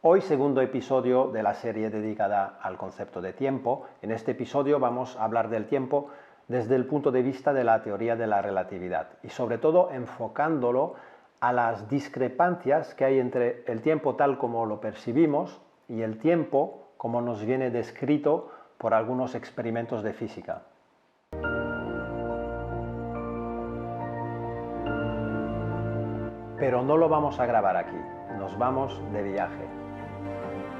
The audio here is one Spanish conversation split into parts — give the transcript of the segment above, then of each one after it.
Hoy, segundo episodio de la serie dedicada al concepto de tiempo. En este episodio vamos a hablar del tiempo desde el punto de vista de la teoría de la relatividad y sobre todo enfocándolo a las discrepancias que hay entre el tiempo tal como lo percibimos y el tiempo como nos viene descrito por algunos experimentos de física. Pero no lo vamos a grabar aquí, nos vamos de viaje.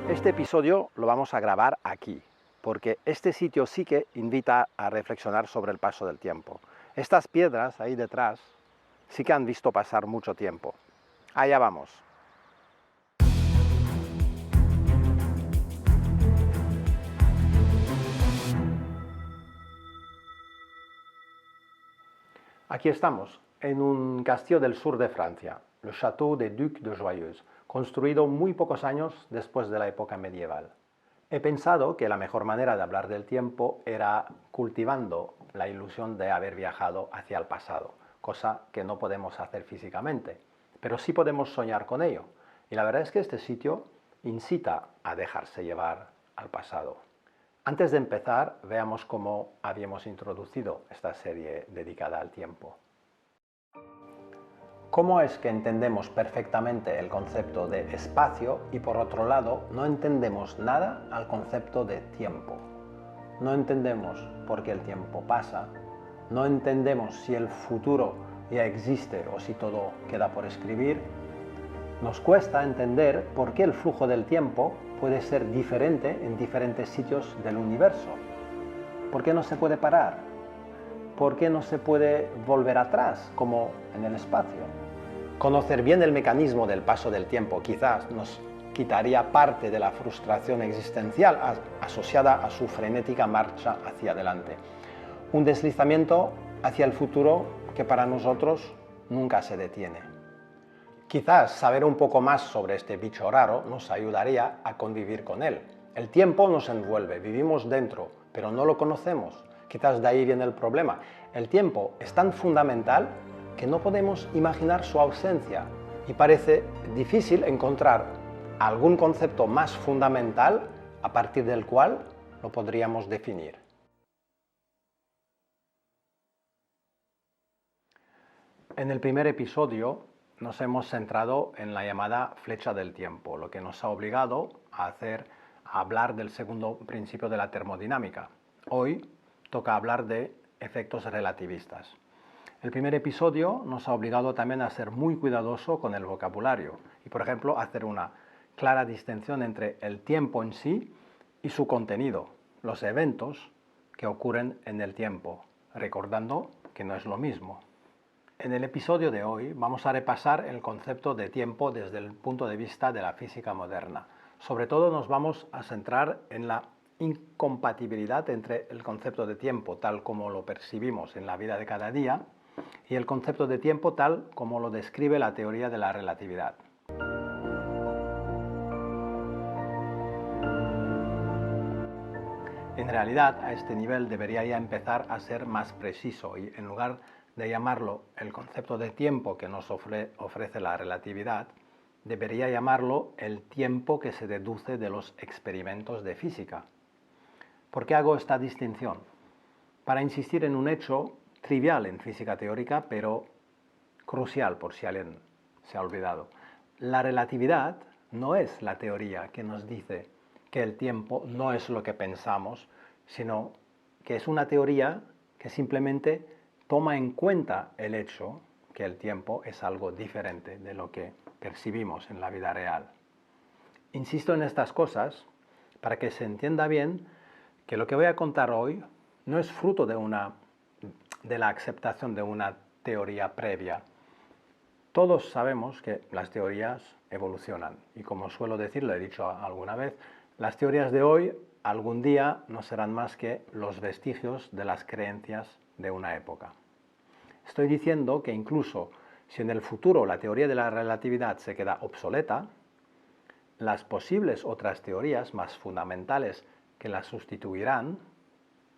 Este episodio lo vamos a grabar aquí, porque este sitio sí que invita a reflexionar sobre el paso del tiempo. Estas piedras ahí detrás sí que han visto pasar mucho tiempo. Allá vamos. Aquí estamos, en un castillo del sur de Francia, el Château de Duc de Joyeuse, construido muy pocos años después de la época medieval. He pensado que la mejor manera de hablar del tiempo era cultivando la ilusión de haber viajado hacia el pasado, cosa que no podemos hacer físicamente, pero sí podemos soñar con ello. Y la verdad es que este sitio incita a dejarse llevar al pasado. Antes de empezar, veamos cómo habíamos introducido esta serie dedicada al tiempo. ¿Cómo es que entendemos perfectamente el concepto de espacio y por otro lado no entendemos nada al concepto de tiempo? No entendemos por qué el tiempo pasa, no entendemos si el futuro ya existe o si todo queda por escribir. Nos cuesta entender por qué el flujo del tiempo puede ser diferente en diferentes sitios del universo. ¿Por qué no se puede parar? ¿Por qué no se puede volver atrás como en el espacio? Conocer bien el mecanismo del paso del tiempo quizás nos quitaría parte de la frustración existencial asociada a su frenética marcha hacia adelante. Un deslizamiento hacia el futuro que para nosotros nunca se detiene. Quizás saber un poco más sobre este bicho raro nos ayudaría a convivir con él. El tiempo nos envuelve, vivimos dentro, pero no lo conocemos. Quizás de ahí viene el problema. El tiempo es tan fundamental que no podemos imaginar su ausencia y parece difícil encontrar algún concepto más fundamental a partir del cual lo podríamos definir. En el primer episodio nos hemos centrado en la llamada flecha del tiempo, lo que nos ha obligado a hablar del segundo principio de la termodinámica. Hoy toca hablar de efectos relativistas. El primer episodio nos ha obligado también a ser muy cuidadoso con el vocabulario y, por ejemplo, hacer una clara distinción entre el tiempo en sí y su contenido, los eventos que ocurren en el tiempo, recordando que no es lo mismo. En el episodio de hoy vamos a repasar el concepto de tiempo desde el punto de vista de la física moderna. Sobre todo nos vamos a centrar en la incompatibilidad entre el concepto de tiempo tal como lo percibimos en la vida de cada día y el concepto de tiempo tal como lo describe la teoría de la relatividad. En realidad, a este nivel debería ya empezar a ser más preciso y en lugar de llamarlo el concepto de tiempo que nos ofrece la relatividad, debería llamarlo el tiempo que se deduce de los experimentos de física. ¿Por qué hago esta distinción? Para insistir en un hecho trivial en física teórica, pero crucial por si alguien se ha olvidado. La relatividad no es la teoría que nos dice que el tiempo no es lo que pensamos, sino que es una teoría que simplemente toma en cuenta el hecho que el tiempo es algo diferente de lo que percibimos en la vida real. Insisto en estas cosas para que se entienda bien que lo que voy a contar hoy no es fruto de la aceptación de una teoría previa. Todos sabemos que las teorías evolucionan y como suelo decir, lo he dicho alguna vez, las teorías de hoy algún día no serán más que los vestigios de las creencias de una época. Estoy diciendo que incluso si en el futuro la teoría de la relatividad se queda obsoleta, las posibles otras teorías más fundamentales que la sustituirán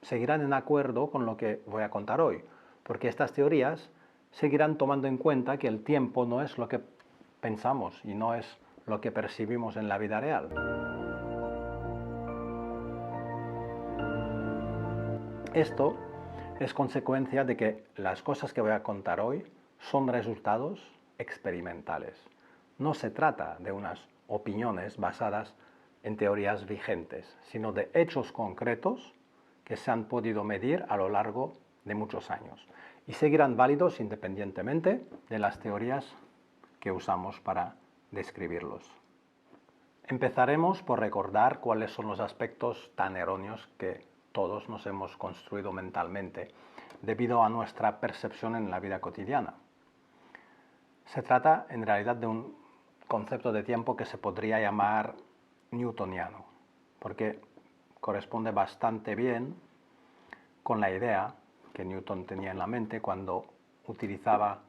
seguirán en acuerdo con lo que voy a contar hoy, porque estas teorías seguirán tomando en cuenta que el tiempo no es lo que pensamos y no es lo que percibimos en la vida real. Esto es consecuencia de que las cosas que voy a contar hoy son resultados experimentales. No se trata de unas opiniones basadas en teorías vigentes, sino de hechos concretos que se han podido medir a lo largo de muchos años y seguirán válidos independientemente de las teorías que usamos para describirlos. Empezaremos por recordar cuáles son los aspectos tan erróneos que todos nos hemos construido mentalmente debido a nuestra percepción en la vida cotidiana. Se trata en realidad de un concepto de tiempo que se podría llamar newtoniano, porque corresponde bastante bien con la idea que Newton tenía en la mente cuando utilizaba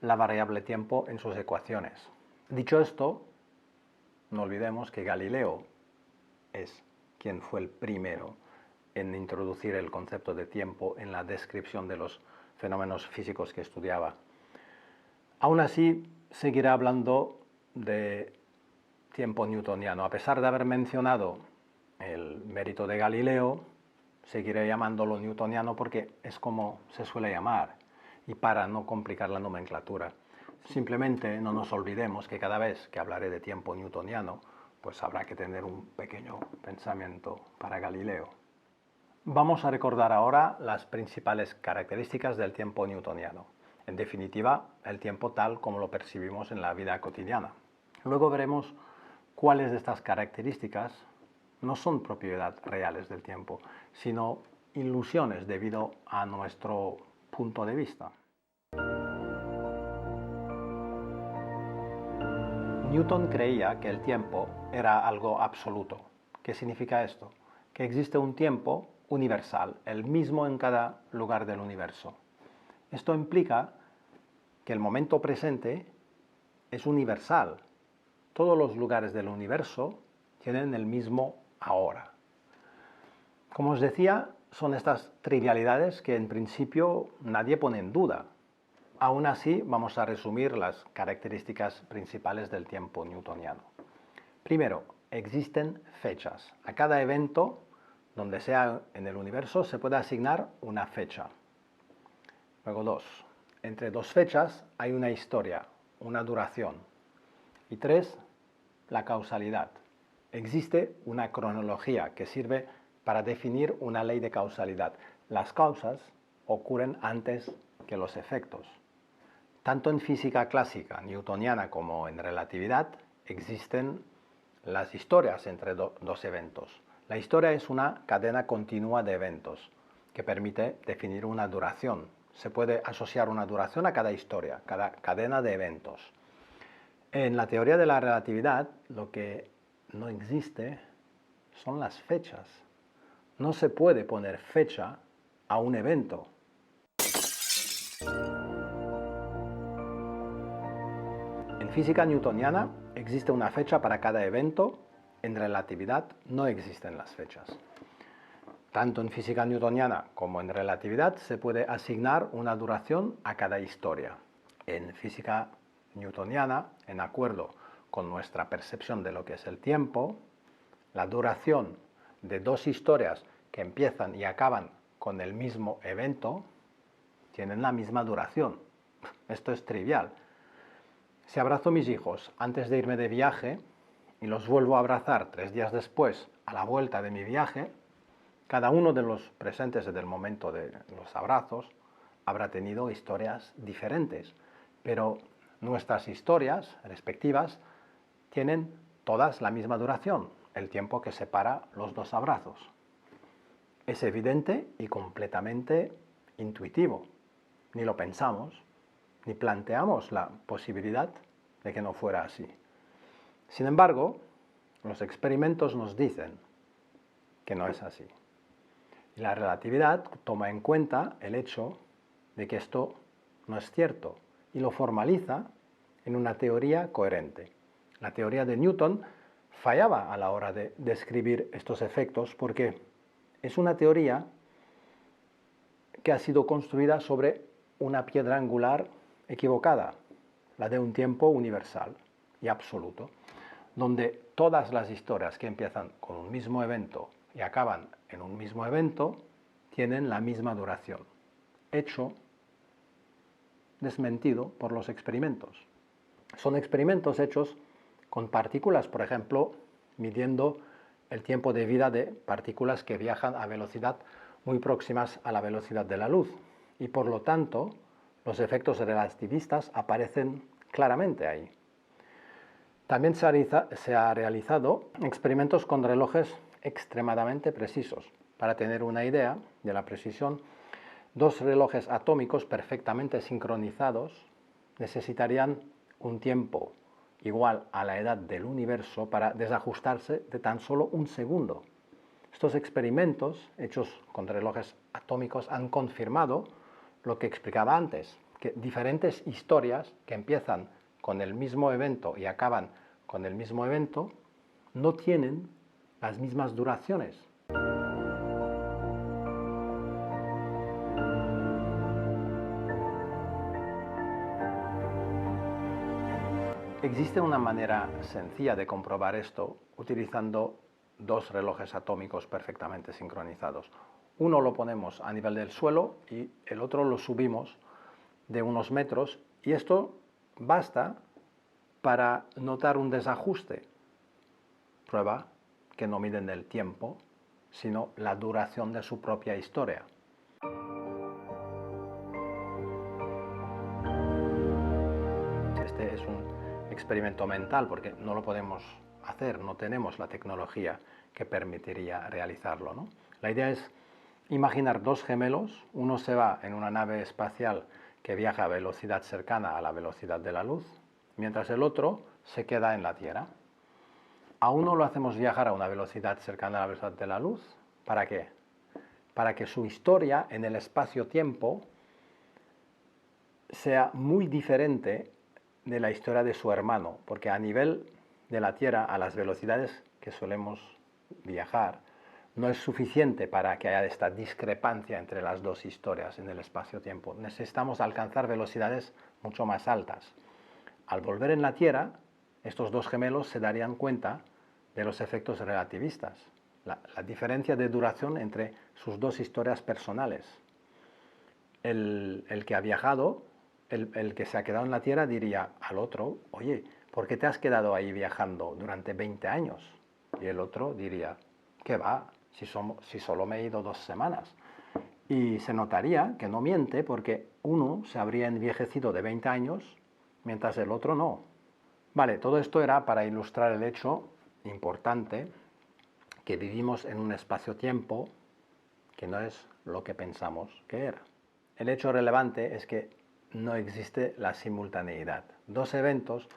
la variable tiempo en sus ecuaciones. Dicho esto, no olvidemos que Galileo es quien fue el primero en introducir el concepto de tiempo en la descripción de los fenómenos físicos que estudiaba. Aún así, seguirá hablando de tiempo newtoniano. A pesar de haber mencionado el mérito de Galileo, seguiré llamándolo newtoniano porque es como se suele llamar y para no complicar la nomenclatura. Simplemente no nos olvidemos que cada vez que hablaré de tiempo newtoniano, pues habrá que tener un pequeño pensamiento para Galileo. Vamos a recordar ahora las principales características del tiempo newtoniano. En definitiva, el tiempo tal como lo percibimos en la vida cotidiana. Luego veremos cuáles de estas características no son propiedad reales del tiempo, sino ilusiones debido a nuestro punto de vista. Newton creía que el tiempo era algo absoluto. ¿Qué significa esto? Que existe un tiempo universal, el mismo en cada lugar del universo. Esto implica que el momento presente es universal. Todos los lugares del universo tienen el mismo ahora. Como os decía, son estas trivialidades que en principio nadie pone en duda. Aún así, vamos a resumir las características principales del tiempo newtoniano. Primero, existen fechas. A cada evento, donde sea en el universo, se puede asignar una fecha. Luego, dos, entre dos fechas hay una historia, una duración. Y tres, la causalidad. Existe una cronología que sirve para definir una ley de causalidad. Las causas ocurren antes que los efectos. Tanto en física clásica newtoniana como en relatividad existen las historias entre dos eventos. La historia es una cadena continua de eventos que permite definir una duración. Se puede asociar una duración a cada historia, cada cadena de eventos. En la teoría de la relatividad, lo que no existe son las fechas. No se puede poner fecha a un evento. En física newtoniana existe una fecha para cada evento, en relatividad no existen las fechas. Tanto en física newtoniana como en relatividad se puede asignar una duración a cada historia. En física newtoniana, en acuerdo con nuestra percepción de lo que es el tiempo, la duración de dos historias que empiezan y acaban con el mismo evento tienen la misma duración. Esto es trivial. Si abrazo a mis hijos antes de irme de viaje y los vuelvo a abrazar 3 días después a la vuelta de mi viaje, cada uno de los presentes desde el momento de los abrazos habrá tenido historias diferentes, pero nuestras historias respectivas tienen todas la misma duración, el tiempo que separa los dos abrazos. Es evidente y completamente intuitivo. Ni lo pensamos, ni planteamos la posibilidad de que no fuera así. Sin embargo, los experimentos nos dicen que no es así. Y la relatividad toma en cuenta el hecho de que esto no es cierto y lo formaliza en una teoría coherente. La teoría de Newton fallaba a la hora de describir estos efectos porque es una teoría que ha sido construida sobre una piedra angular equivocada, la de un tiempo universal y absoluto. donde todas las historias que empiezan con un mismo evento y acaban en un mismo evento tienen la misma duración. Hecho desmentido por los experimentos. Son experimentos hechos con partículas, por ejemplo, midiendo el tiempo de vida de partículas que viajan a velocidad muy próximas a la velocidad de la luz. Y por lo tanto, los efectos relativistas aparecen claramente ahí. También se ha realizado experimentos con relojes extremadamente precisos. Para tener una idea de la precisión, dos relojes atómicos perfectamente sincronizados necesitarían un tiempo igual a la edad del universo para desajustarse de tan solo un segundo. Estos experimentos hechos con relojes atómicos han confirmado lo que explicaba antes, que diferentes historias que empiezan con el mismo evento y acaban con el mismo evento no tienen las mismas duraciones. Existe una manera sencilla de comprobar esto utilizando dos relojes atómicos perfectamente sincronizados. Uno lo ponemos a nivel del suelo y el otro lo subimos de unos metros, y esto basta para notar un desajuste. Prueba que no miden el tiempo, sino la duración de su propia historia. Este es un experimento mental porque no lo podemos hacer, no tenemos la tecnología que permitiría realizarlo, ¿no? La idea es imaginar dos gemelos, uno se va en una nave espacial que viaja a velocidad cercana a la velocidad de la luz, mientras el otro se queda en la Tierra. A uno lo hacemos viajar a una velocidad cercana a la velocidad de la luz. ¿Para qué? Para que su historia en el espacio-tiempo sea muy diferente de la historia de su hermano, porque a nivel de la Tierra, a las velocidades que solemos viajar, no es suficiente para que haya esta discrepancia entre las dos historias en el espacio-tiempo. Necesitamos alcanzar velocidades mucho más altas. Al volver en la Tierra, estos dos gemelos se darían cuenta de los efectos relativistas, la diferencia de duración entre sus dos historias personales. El que ha viajado, el que se ha quedado en la Tierra diría al otro: oye, ¿por qué te has quedado ahí viajando durante 20 años? Y el otro diría: ¿qué va? Si solo me he ido 2 semanas. Y se notaría que no miente, porque uno se habría envejecido de 20 años, mientras el otro no. Vale, todo esto era para ilustrar el hecho importante que vivimos en un espacio-tiempo que no es lo que pensamos que era. El hecho relevante es que no existe la simultaneidad. Dos eventos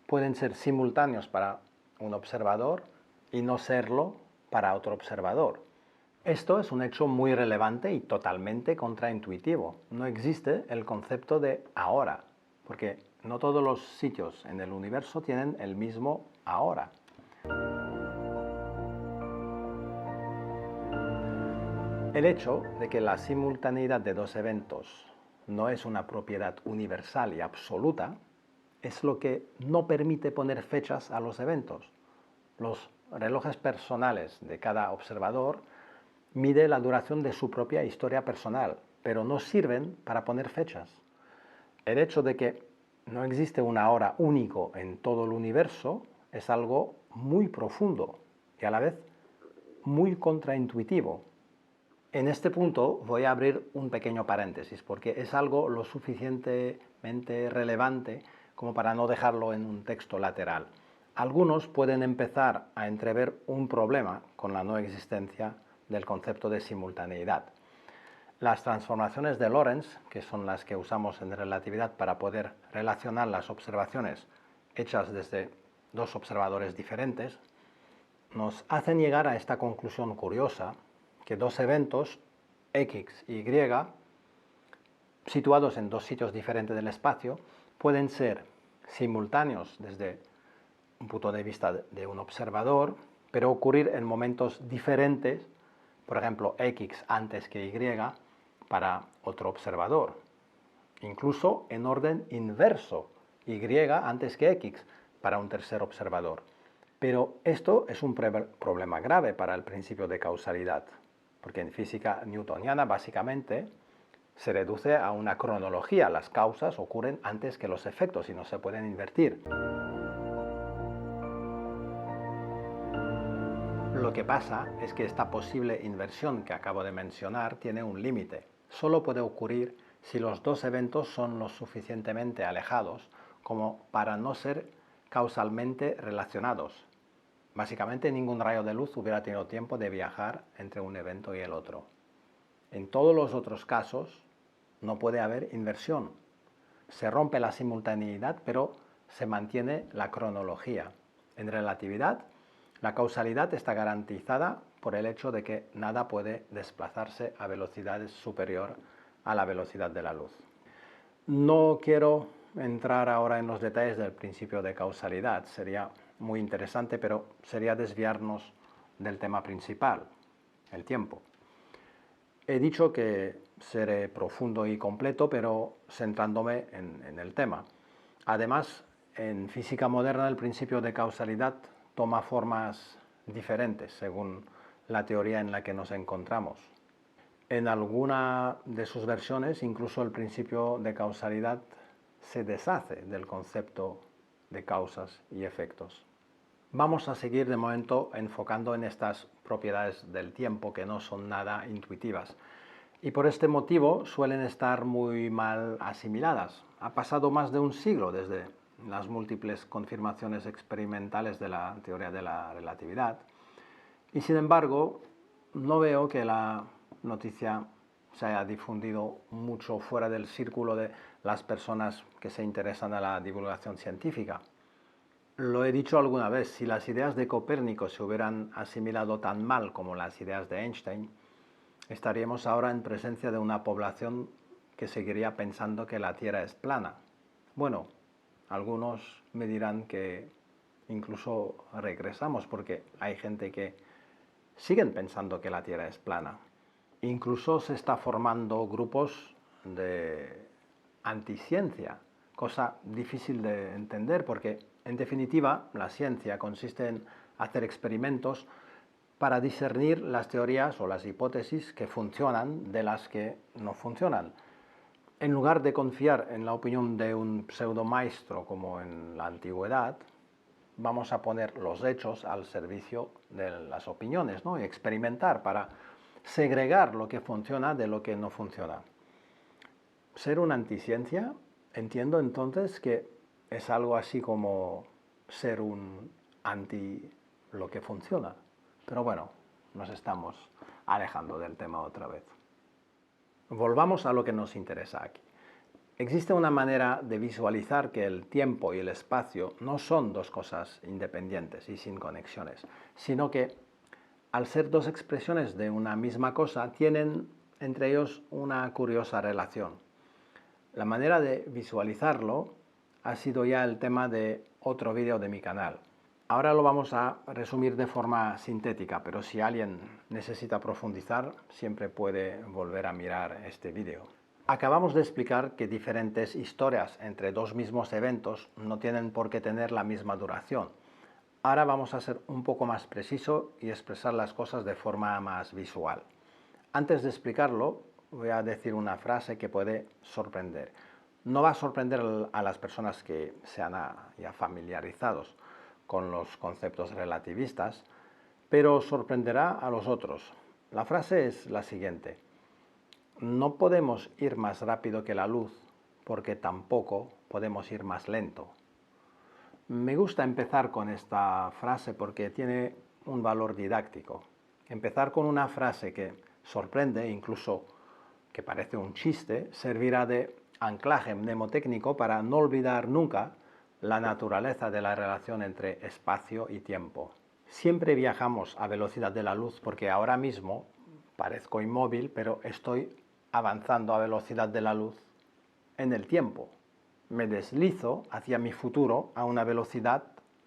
pueden ser simultáneos para un observador y no serlo para otro observador. Esto es un hecho muy relevante y totalmente contraintuitivo. No existe el concepto de ahora, porque no todos los sitios en el universo tienen el mismo ahora. El hecho de que la simultaneidad de dos eventos no es una propiedad universal y absoluta es lo que no permite poner fechas a los eventos. Los relojes personales de cada observador miden la duración de su propia historia personal, pero no sirven para poner fechas. El hecho de que no existe una hora único en todo el universo es algo muy profundo y a la vez muy contraintuitivo. En este punto voy a abrir un pequeño paréntesis, porque es algo lo suficientemente relevante como para no dejarlo en un texto lateral. Algunos pueden empezar a entrever un problema con la no existencia del concepto de simultaneidad. Las transformaciones de Lorentz, que son las que usamos en relatividad para poder relacionar las observaciones hechas desde dos observadores diferentes, nos hacen llegar a esta conclusión curiosa, que dos eventos, X y Y, situados en dos sitios diferentes del espacio, pueden ser simultáneos desde un punto de vista de un observador, pero ocurrir en momentos diferentes, por ejemplo, X antes que Y para otro observador, incluso en orden inverso, Y antes que X para un tercer observador. Pero esto es un problema grave para el principio de causalidad, porque en física newtoniana básicamente se reduce a una cronología. Las causas ocurren antes que los efectos y no se pueden invertir. Lo que pasa es que esta posible inversión que acabo de mencionar tiene un límite. Solo puede ocurrir si los dos eventos son lo suficientemente alejados como para no ser causalmente relacionados. Básicamente ningún rayo de luz hubiera tenido tiempo de viajar entre un evento y el otro. En todos los otros casos no puede haber inversión. Se rompe la simultaneidad, pero se mantiene la cronología. En relatividad, la causalidad está garantizada por el hecho de que nada puede desplazarse a velocidades superior a la velocidad de la luz. No quiero entrar ahora en los detalles del principio de causalidad, sería muy interesante, pero sería desviarnos del tema principal, el tiempo. He dicho que seré profundo y completo, pero centrándome en el tema. Además, en física moderna el principio de causalidad toma formas diferentes según la teoría en la que nos encontramos. En alguna de sus versiones, incluso el principio de causalidad se deshace del concepto de causas y efectos. Vamos a seguir de momento enfocando en estas propiedades del tiempo que no son nada intuitivas y por este motivo suelen estar muy mal asimiladas. Ha pasado más de un siglo desde las múltiples confirmaciones experimentales de la teoría de la relatividad y sin embargo no veo que la noticia se haya difundido mucho fuera del círculo de las personas que se interesan a la divulgación científica. Lo he dicho alguna vez, si las ideas de Copérnico se hubieran asimilado tan mal como las ideas de Einstein, estaríamos ahora en presencia de una población que seguiría pensando que la Tierra es plana. Bueno, algunos me dirán que incluso regresamos porque hay gente que siguen pensando que la Tierra es plana. Incluso se está formando grupos de anticiencia, cosa difícil de entender porque, en definitiva, la ciencia consiste en hacer experimentos para discernir las teorías o las hipótesis que funcionan de las que no funcionan. En lugar de confiar en la opinión de un pseudomaestro como en la antigüedad, vamos a poner los hechos al servicio de las opiniones, ¿no? Y experimentar para segregar lo que funciona de lo que no funciona. Ser una anticiencia, entiendo entonces que es algo así como ser un anti lo que funciona. Pero bueno, nos estamos alejando del tema otra vez. Volvamos a lo que nos interesa aquí. Existe una manera de visualizar que el tiempo y el espacio no son dos cosas independientes y sin conexiones, sino que al ser dos expresiones de una misma cosa, tienen entre ellos una curiosa relación. La manera de visualizarlo ha sido ya el tema de otro vídeo de mi canal. Ahora lo vamos a resumir de forma sintética, pero si alguien necesita profundizar, siempre puede volver a mirar este vídeo. Acabamos de explicar que diferentes historias entre dos mismos eventos no tienen por qué tener la misma duración. Ahora vamos a ser un poco más preciso y expresar las cosas de forma más visual. Antes de explicarlo, voy a decir una frase que puede sorprender. No va a sorprender a las personas que sean ya familiarizados con los conceptos relativistas, pero sorprenderá a los otros. La frase es la siguiente: no podemos ir más rápido que la luz porque tampoco podemos ir más lento. Me gusta empezar con esta frase porque tiene un valor didáctico. Empezar con una frase que sorprende, incluso que parece un chiste, servirá de anclaje mnemotécnico para no olvidar nunca la naturaleza de la relación entre espacio y tiempo. Siempre viajamos a velocidad de la luz porque ahora mismo parezco inmóvil, pero estoy avanzando a velocidad de la luz en el tiempo. Me deslizo hacia mi futuro a una velocidad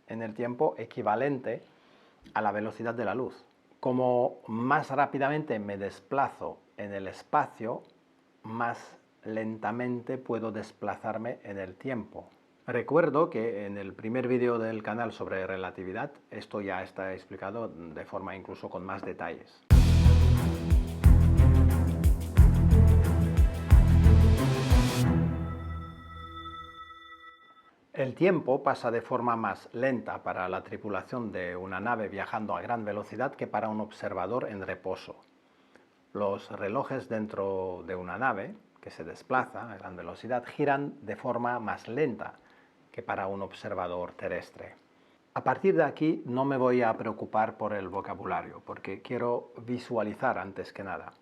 en el tiempo equivalente a la velocidad de la luz. Como más rápidamente me desplazo en el espacio, más lentamente puedo desplazarme en el tiempo. Recuerdo que en el primer vídeo del canal sobre relatividad esto ya está explicado de forma incluso con más detalles. El tiempo pasa de forma más lenta para la tripulación de una nave viajando a gran velocidad que para un observador en reposo. Los relojes dentro de una nave que se desplaza a gran velocidad giran de forma más lenta que para un observador terrestre. A partir de aquí no me voy a preocupar por el vocabulario, porque quiero visualizar antes que nada.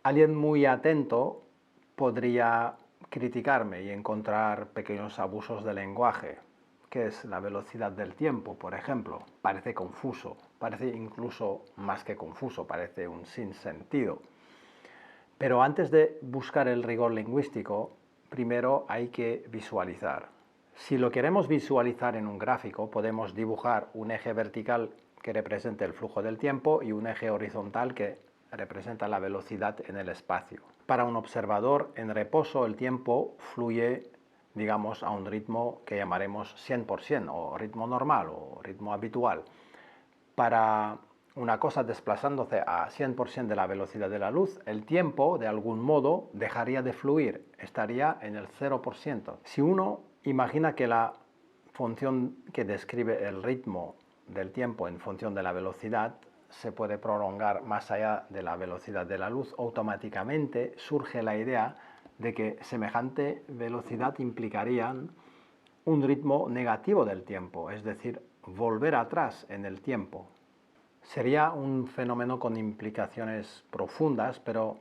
Alguien muy atento podría criticarme y encontrar pequeños abusos de lenguaje. ¿Qué es la velocidad del tiempo, por ejemplo? Parece confuso, parece incluso más que confuso, parece un sinsentido. Pero antes de buscar el rigor lingüístico, primero hay que visualizar. Si lo queremos visualizar en un gráfico, podemos dibujar un eje vertical que represente el flujo del tiempo y un eje horizontal que representa la velocidad en el espacio. Para un observador en reposo, el tiempo fluye, digamos, a un ritmo que llamaremos 100% o ritmo normal o ritmo habitual. Para una cosa desplazándose a 100% de la velocidad de la luz, el tiempo, de algún modo, dejaría de fluir, estaría en el 0%. Si uno imagina que la función que describe el ritmo del tiempo en función de la velocidad se puede prolongar más allá de la velocidad de la luz, automáticamente surge la idea de que semejante velocidad implicaría un ritmo negativo del tiempo, es decir, volver atrás en el tiempo. Sería un fenómeno con implicaciones profundas, pero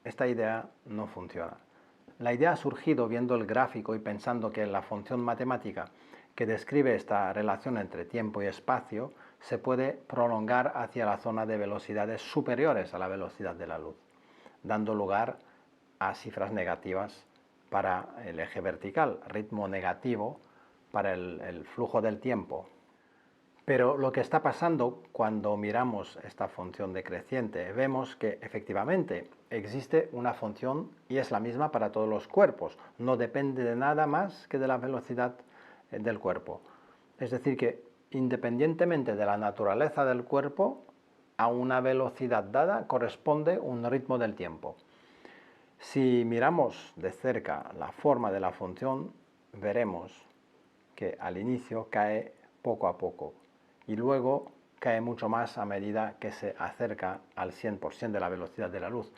esta idea no funciona. La idea ha surgido viendo el gráfico y pensando que la función matemática que describe esta relación entre tiempo y espacio se puede prolongar hacia la zona de velocidades superiores a la velocidad de la luz, dando lugar a cifras negativas para el eje vertical, ritmo negativo para el flujo del tiempo. Pero lo que está pasando cuando miramos esta función decreciente, vemos que efectivamente existe una función y es la misma para todos los cuerpos. No depende de nada más que de la velocidad del cuerpo. Es decir, que independientemente de la naturaleza del cuerpo, a una velocidad dada corresponde un ritmo del tiempo. Si miramos de cerca la forma de la función, veremos que al inicio cae poco a poco y luego cae mucho más a medida que se acerca al 100% de la velocidad de la luz.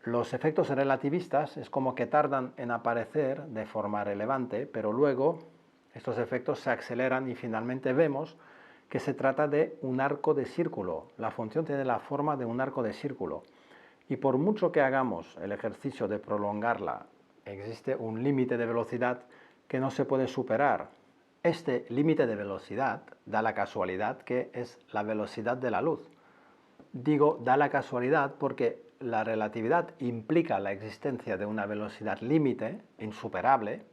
Los efectos relativistas es como que tardan en aparecer de forma relevante, pero luego estos efectos se aceleran y finalmente vemos que se trata de un arco de círculo. La función tiene la forma de un arco de círculo. Y por mucho que hagamos el ejercicio de prolongarla, existe un límite de velocidad que no se puede superar. Este límite de velocidad da la casualidad que es la velocidad de la luz. Digo da la casualidad porque la relatividad implica la existencia de una velocidad límite insuperable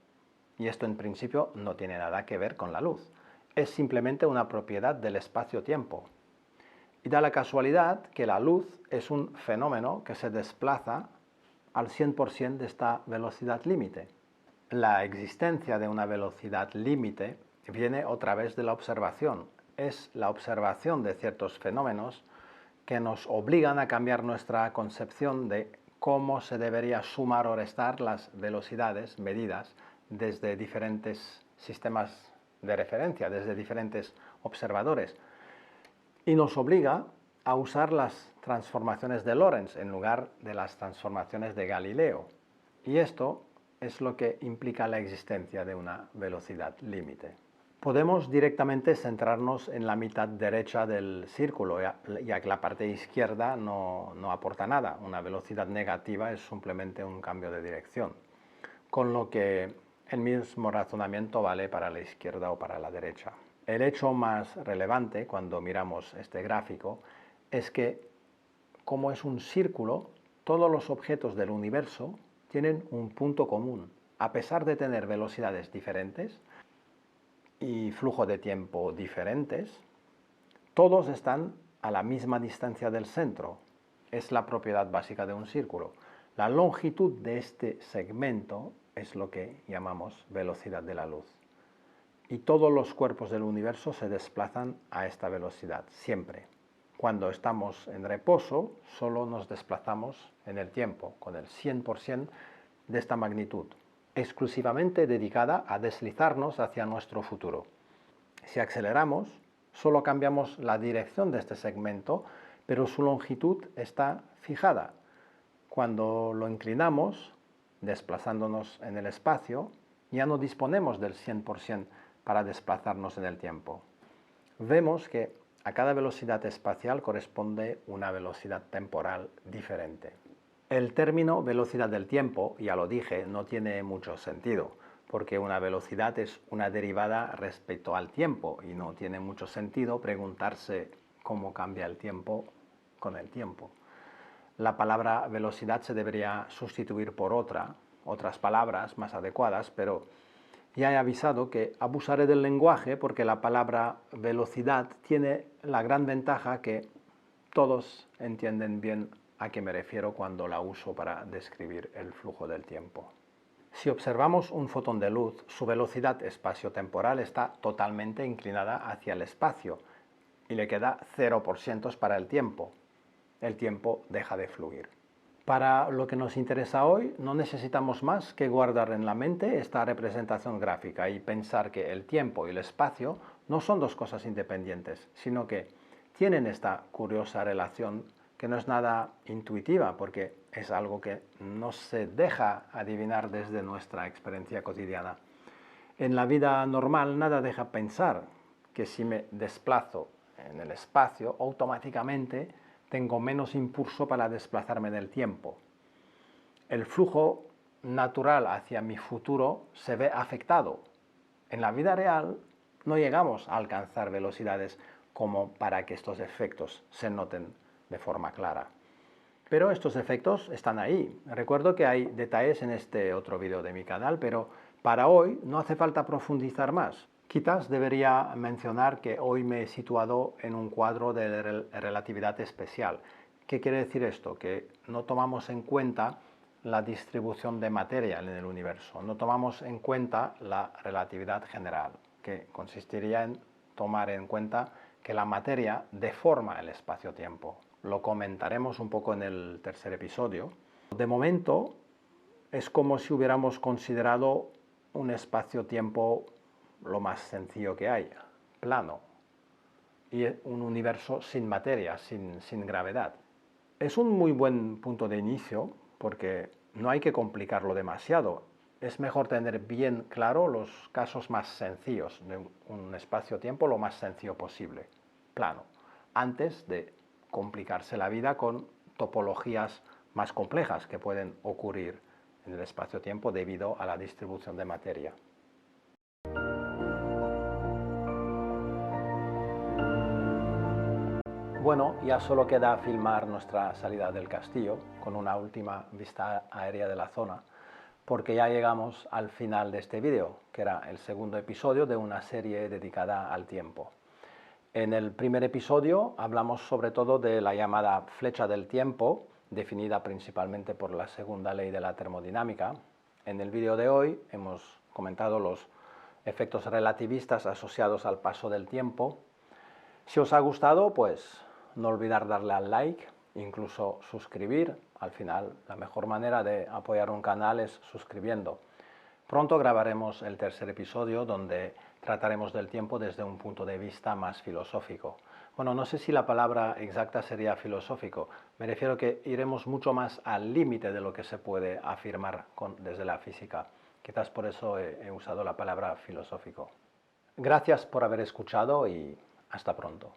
y esto en principio no tiene nada que ver con la luz. Es simplemente una propiedad del espacio-tiempo. Y da la casualidad que la luz es un fenómeno que se desplaza al 100% de esta velocidad límite. La existencia de una velocidad límite viene otra vez de la observación. Es la observación de ciertos fenómenos que nos obligan a cambiar nuestra concepción de cómo se debería sumar o restar las velocidades medidas desde diferentes sistemas de referencia, desde diferentes observadores. Y nos obliga a usar las transformaciones de Lorentz en lugar de las transformaciones de Galileo. Y esto es lo que implica la existencia de una velocidad límite. Podemos directamente centrarnos en la mitad derecha del círculo, ya que la parte izquierda no aporta nada. Una velocidad negativa es simplemente un cambio de dirección. Con lo que el mismo razonamiento vale para la izquierda o para la derecha. El hecho más relevante cuando miramos este gráfico es que, como es un círculo, todos los objetos del universo tienen un punto común. A pesar de tener velocidades diferentes y flujo de tiempo diferentes, todos están a la misma distancia del centro. Es la propiedad básica de un círculo. La longitud de este segmento es lo que llamamos velocidad de la luz. y todos los cuerpos del universo se desplazan a esta velocidad, siempre. Cuando estamos en reposo, solo nos desplazamos en el tiempo, con el 100% de esta magnitud, exclusivamente dedicada a deslizarnos hacia nuestro futuro. Si aceleramos, solo cambiamos la dirección de este segmento, pero su longitud está fijada. Cuando lo inclinamos, desplazándonos en el espacio, ya no disponemos del 100% para desplazarnos en el tiempo. Vemos que a cada velocidad espacial corresponde una velocidad temporal diferente. El término velocidad del tiempo, ya lo dije, no tiene mucho sentido, porque una velocidad es una derivada respecto al tiempo y no tiene mucho sentido preguntarse cómo cambia el tiempo con el tiempo. La palabra velocidad se debería sustituir por otras palabras más adecuadas, pero ya he avisado que abusaré del lenguaje porque la palabra velocidad tiene la gran ventaja que todos entienden bien a qué me refiero cuando la uso para describir el flujo del tiempo. Si observamos un fotón de luz, su velocidad espaciotemporal está totalmente inclinada hacia el espacio y le queda 0% para el tiempo. El tiempo deja de fluir. Para lo que nos interesa hoy, no necesitamos más que guardar en la mente esta representación gráfica y pensar que el tiempo y el espacio no son dos cosas independientes, sino que tienen esta curiosa relación que no es nada intuitiva, porque es algo que no se deja adivinar desde nuestra experiencia cotidiana. En la vida normal nada deja pensar que si me desplazo en el espacio, automáticamente tengo menos impulso para desplazarme en el tiempo. El flujo natural hacia mi futuro se ve afectado. En la vida real no llegamos a alcanzar velocidades como para que estos efectos se noten de forma clara. Pero estos efectos están ahí. Recuerdo que hay detalles en este otro vídeo de mi canal, pero para hoy no hace falta profundizar más. Quizás debería mencionar que hoy me he situado en un cuadro de relatividad especial. ¿Qué quiere decir esto? Que no tomamos en cuenta la distribución de materia en el universo, no tomamos en cuenta la relatividad general, que consistiría en tomar en cuenta que la materia deforma el espacio-tiempo. Lo comentaremos un poco en el tercer episodio. De momento, es como si hubiéramos considerado un espacio-tiempo lo más sencillo que hay, plano, y un universo sin materia, sin gravedad. Es un muy buen punto de inicio porque no hay que complicarlo demasiado. Es mejor tener bien claro los casos más sencillos de un espacio-tiempo lo más sencillo posible, plano, antes de complicarse la vida con topologías más complejas que pueden ocurrir en el espacio-tiempo debido a la distribución de materia. Bueno, ya solo queda filmar nuestra salida del castillo con una última vista aérea de la zona, porque ya llegamos al final de este vídeo, que era el segundo episodio de una serie dedicada al tiempo. En el primer episodio hablamos sobre todo de la llamada flecha del tiempo, definida principalmente por la segunda ley de la termodinámica. En el vídeo de hoy hemos comentado los efectos relativistas asociados al paso del tiempo. Si os ha gustado, pues no olvidar darle al like, incluso suscribir. Al final, la mejor manera de apoyar un canal es suscribiendo. Pronto grabaremos el tercer episodio donde trataremos del tiempo desde un punto de vista más filosófico. Bueno, no sé si la palabra exacta sería filosófico. Me refiero que iremos mucho más al límite de lo que se puede afirmar desde la física. Quizás por eso he usado la palabra filosófico. Gracias por haber escuchado y hasta pronto.